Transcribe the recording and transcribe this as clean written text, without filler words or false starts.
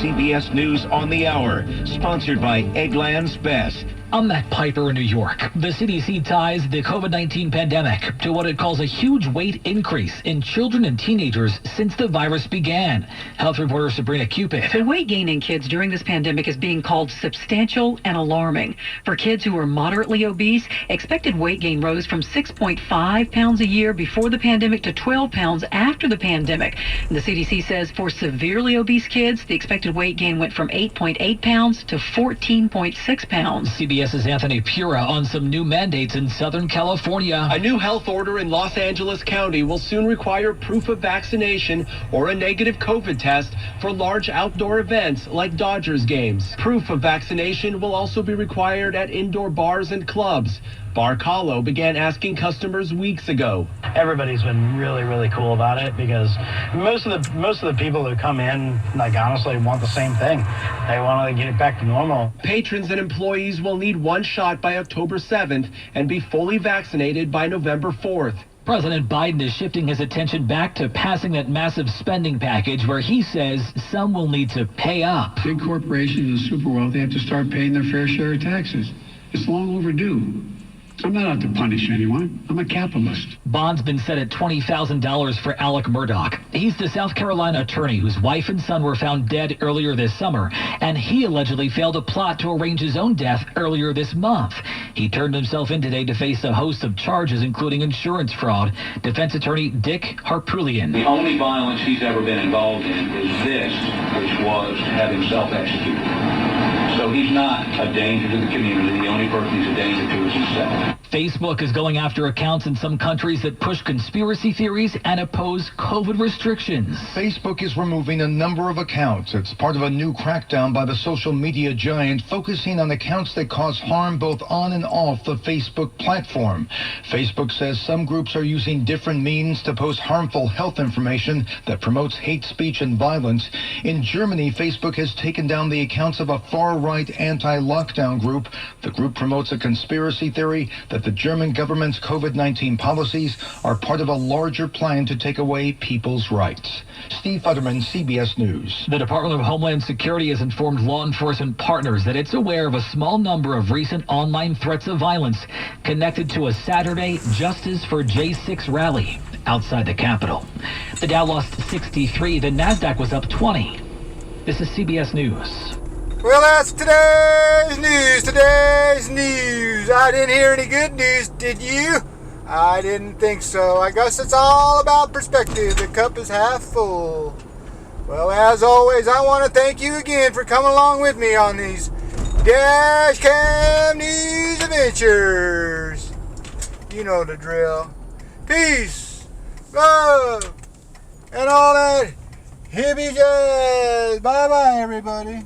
CBS News on the Hour, sponsored by Eggland's Best. I'm Matt Piper in New York. The CDC ties the COVID-19 pandemic to what it calls a huge weight increase in children and teenagers since the virus began. Health reporter Sabrina Cupid. The weight gain in kids during this pandemic is being called substantial and alarming. For kids who are moderately obese, expected weight gain rose from 6.5 pounds a year before the pandemic to 12 pounds after the pandemic. And the CDC says for severely obese kids, the expected weight gain went from 8.8 pounds to 14.6 pounds. CBS's Anthony Pura on some new mandates in Southern California. A new health order in Los Angeles County will soon require proof of vaccination or a negative COVID test for large outdoor events like Dodgers games. Proof of vaccination will also be required at indoor bars and clubs. Bar Calo began asking customers weeks ago. Everybody's been really cool about it because most of the people who come in, like, honestly want the same thing. They want to get it back to normal. Patrons and employees will need one shot by October 7th and be fully vaccinated by November 4th. President Biden is shifting his attention back to passing that massive spending package where he says some will need to pay up. Big corporations and super wealthy have to start paying their fair share of taxes. It's long overdue. I'm not out to punish anyone. I'm a capitalist. Bond's been set at $20,000 for Alec Murdaugh. He's the South Carolina attorney whose wife and son were found dead earlier this summer, and he allegedly failed a plot to arrange his own death earlier this month. He turned himself in today to face a host of charges, including insurance fraud. Defense attorney Dick Harpootlian. The only violence he's ever been involved in is this, which was having self-executed. So he's not a danger to the community. The only person he's a danger to is himself. Facebook is going after accounts in some countries that push conspiracy theories and oppose COVID restrictions. Facebook is removing a number of accounts. It's part of a new crackdown by the social media giant focusing on accounts that cause harm both on and off the Facebook platform. Facebook says some groups are using different means to post harmful health information that promotes hate speech and violence. In Germany, Facebook has taken down the accounts of a far-right anti-lockdown group. The group promotes a conspiracy theory that the German government's COVID-19 policies are part of a larger plan to take away people's rights. Steve Futterman, CBS News. The Department of Homeland Security has informed law enforcement partners that it's aware of a small number of recent online threats of violence connected to a Saturday Justice for J6 rally outside the Capitol. The Dow lost 63. The NASDAQ was up 20. This is CBS News. Well, that's today's news. I didn't hear any good news, did you? I didn't think so. I guess it's all about perspective. The cup is half full. Well, as always, I want to thank you again for coming along with me on these Dash Cam News adventures. You know the drill. Peace, love, and all that hippie jazz. Bye-bye, everybody.